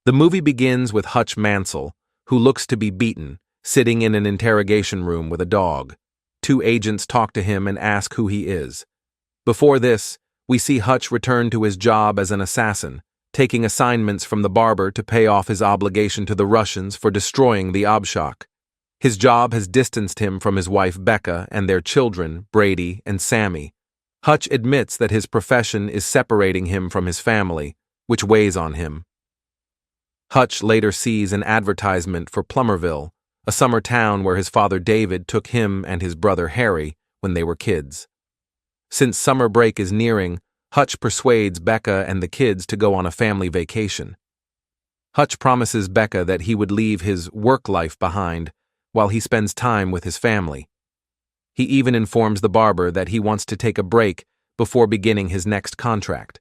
The movie begins with Hutch Mansell, who looks to be beaten, sitting in an interrogation room with a dog. Two agents talk to him and ask who he is. Before this, we see Hutch return to his job as an assassin, taking assignments from the barber to pay off his obligation to the Russians for destroying the Obshok. His job has distanced him from his wife Becca and their children, Brady and Sammy. Hutch admits that his profession is separating him from his family, which weighs on him. Hutch later sees an advertisement for Plummerville, a summer town where his father David took him and his brother Harry when they were kids. Since summer break is nearing, Hutch persuades Becca and the kids to go on a family vacation. Hutch promises Becca that he would leave his work life behind while he spends time with his family. He even informs the barber that he wants to take a break before beginning his next contract.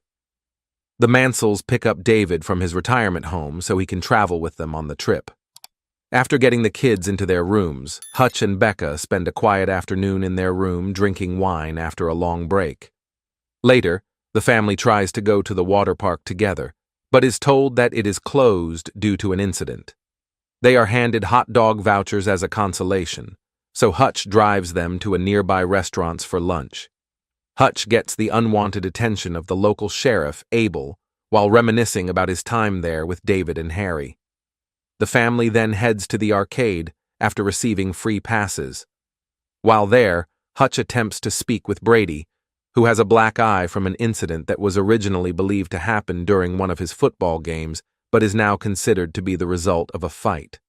The Mansells pick up David from his retirement home so he can travel with them on the trip. After getting the kids into their rooms, Hutch and Becca spend a quiet afternoon in their room drinking wine after a long break. Later, the family tries to go to the water park together, but is told that it is closed due to an incident. They are handed hot dog vouchers as a consolation, so Hutch drives them to a nearby restaurant for lunch. Hutch gets the unwanted attention of the local sheriff, Abel, while reminiscing about his time there with David and Harry. The family then heads to the arcade after receiving free passes. While there, Hutch attempts to speak with Brady, who has a black eye from an incident that was originally believed to happen during one of his football games, but is now considered to be the result of a fight.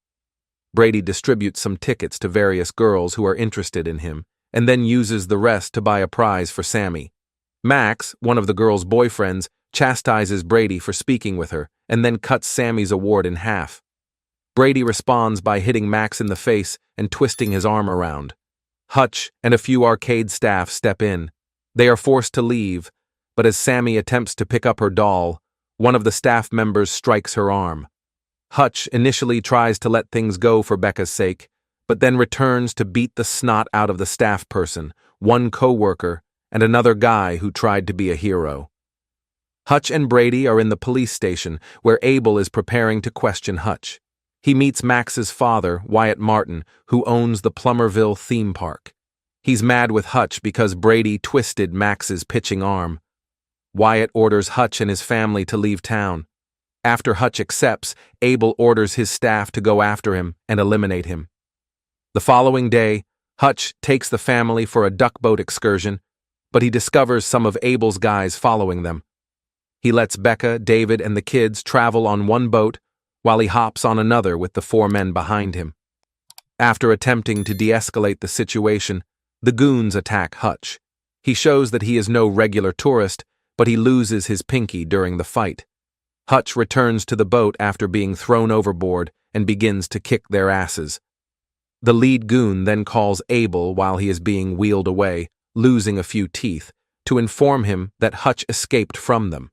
Brady distributes some tickets to various girls who are interested in him, and then uses the rest to buy a prize for Sammy. Max, one of the girl's boyfriends, chastises Brady for speaking with her, and then cuts Sammy's award in half. Brady responds by hitting Max in the face and twisting his arm around. Hutch and a few arcade staff step in. They are forced to leave, but as Sammy attempts to pick up her doll, one of the staff members strikes her arm. Hutch initially tries to let things go for Becca's sake, but then returns to beat the snot out of the staff person, one co-worker, and another guy who tried to be a hero. Hutch and Brady are in the police station, where Abel is preparing to question Hutch. He meets Max's father, Wyatt Martin, who owns the Plummerville theme park. He's mad with Hutch because Brady twisted Max's pitching arm. Wyatt orders Hutch and his family to leave town. After Hutch accepts, Abel orders his staff to go after him and eliminate him. The following day, Hutch takes the family for a duck boat excursion, but he discovers some of Abel's guys following them. He lets Becca, David, and the kids travel on one boat while he hops on another with the 4 men behind him. After attempting to de-escalate the situation, the goons attack Hutch. He shows that he is no regular tourist, but he loses his pinky during the fight. Hutch returns to the boat after being thrown overboard and begins to kick their asses. The lead goon then calls Abel while he is being wheeled away, losing a few teeth, to inform him that Hutch escaped from them.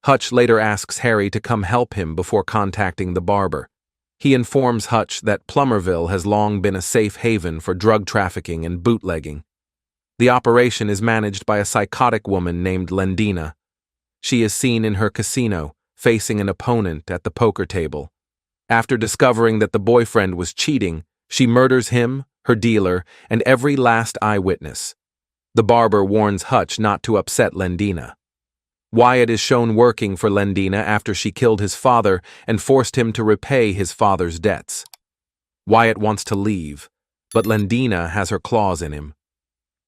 Hutch later asks Harry to come help him before contacting the barber. He informs Hutch that Plummerville has long been a safe haven for drug trafficking and bootlegging. The operation is managed by a psychotic woman named Lendina. She is seen in her casino, facing an opponent at the poker table. After discovering that the boyfriend was cheating, she murders him, her dealer, and every last eyewitness. The barber warns Hutch not to upset Lendina. Wyatt is shown working for Lendina after she killed his father and forced him to repay his father's debts. Wyatt wants to leave, but Lendina has her claws in him.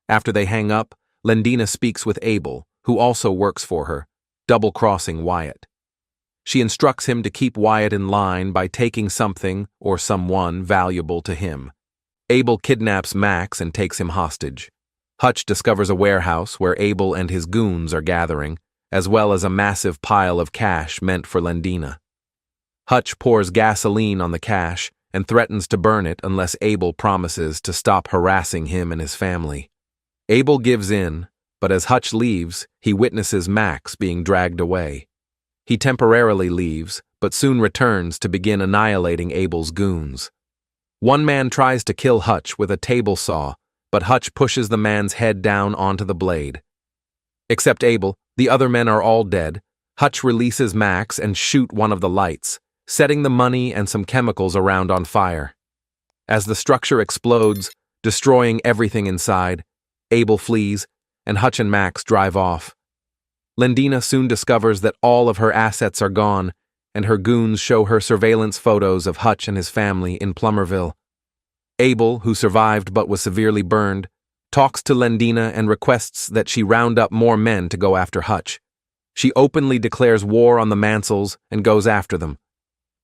After they hang up, Lendina speaks with Abel, who also works for her, double-crossing Wyatt. She instructs him to keep Wyatt in line by taking something or someone valuable to him. Abel kidnaps Max and takes him hostage. Hutch discovers a warehouse where Abel and his goons are gathering, as well as a massive pile of cash meant for Lendina. Hutch pours gasoline on the cash and threatens to burn it unless Abel promises to stop harassing him and his family. Abel gives in, but as Hutch leaves, he witnesses Max being dragged away. He temporarily leaves, but soon returns to begin annihilating Abel's goons. One man tries to kill Hutch with a table saw, but Hutch pushes the man's head down onto the blade. Except Abel, the other men are all dead. Hutch releases Max and shoots one of the lights, setting the money and some chemicals around on fire. As the structure explodes, destroying everything inside, Abel flees, and Hutch and Max drive off. Lendina soon discovers that all of her assets are gone, and her goons show her surveillance photos of Hutch and his family in Plummerville. Abel, who survived but was severely burned, talks to Lendina and requests that she round up more men to go after Hutch. She openly declares war on the Mansells and goes after them.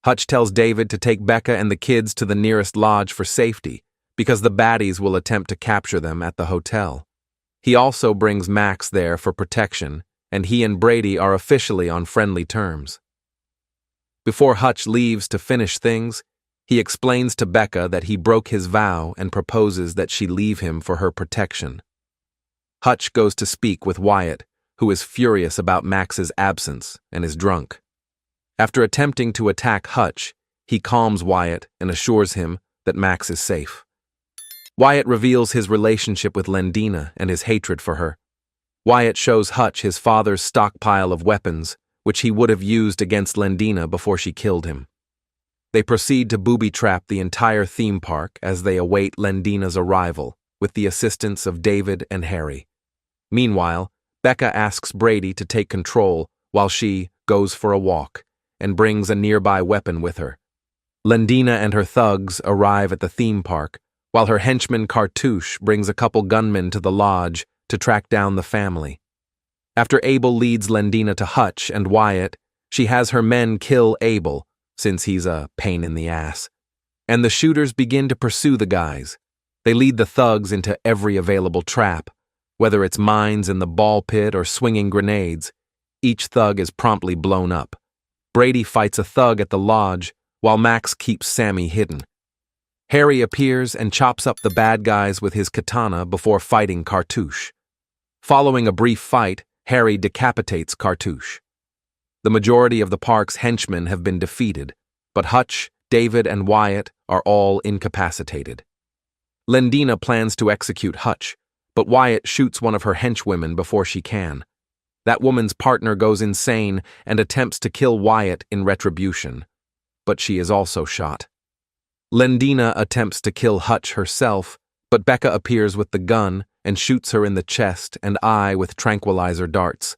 Hutch tells David to take Becca and the kids to the nearest lodge for safety, because the baddies will attempt to capture them at the hotel. He also brings Max there for protection, and he and Brady are officially on friendly terms. Before Hutch leaves to finish things, he explains to Becca that he broke his vow and proposes that she leave him for her protection. Hutch goes to speak with Wyatt, who is furious about Max's absence and is drunk. After attempting to attack Hutch, he calms Wyatt and assures him that Max is safe. Wyatt reveals his relationship with Lendina and his hatred for her. Wyatt shows Hutch his father's stockpile of weapons, which he would have used against Lendina before she killed him. They proceed to booby-trap the entire theme park as they await Lendina's arrival, with the assistance of David and Harry. Meanwhile, Becca asks Brady to take control while she goes for a walk and brings a nearby weapon with her. Lendina and her thugs arrive at the theme park, while her henchman Cartouche brings a couple gunmen to the lodge to track down the family. After Abel leads Lendina to Hutch and Wyatt, she has her men kill Abel, since he's a pain in the ass. And the shooters begin to pursue the guys. They lead the thugs into every available trap, whether it's mines in the ball pit or swinging grenades. Each thug is promptly blown up. Brady fights a thug at the lodge, while Max keeps Sammy hidden. Harry appears and chops up the bad guys with his katana before fighting Cartouche. Following a brief fight, Harry decapitates Cartouche. The majority of the park's henchmen have been defeated, but Hutch, David, and Wyatt are all incapacitated. Lendina plans to execute Hutch, but Wyatt shoots one of her henchwomen before she can. That woman's partner goes insane and attempts to kill Wyatt in retribution, but she is also shot. Lendina attempts to kill Hutch herself, but Becca appears with the gun and shoots her in the chest and eye with tranquilizer darts.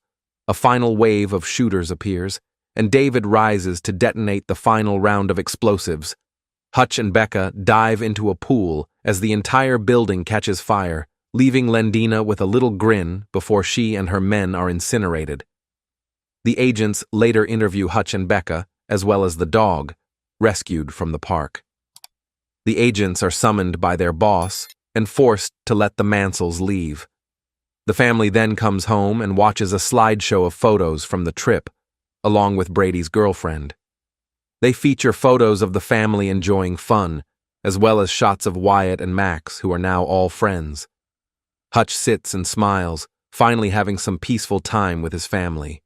A final wave of shooters appears, and David rises to detonate the final round of explosives. Hutch and Becca dive into a pool as the entire building catches fire, leaving Lendina with a little grin before she and her men are incinerated. The agents later interview Hutch and Becca, as well as the dog, rescued from the park. The agents are summoned by their boss and forced to let the Mansells leave. The family then comes home and watches a slideshow of photos from the trip, along with Brady's girlfriend. They feature photos of the family enjoying fun, as well as shots of Wyatt and Max, who are now all friends. Hutch sits and smiles, finally having some peaceful time with his family.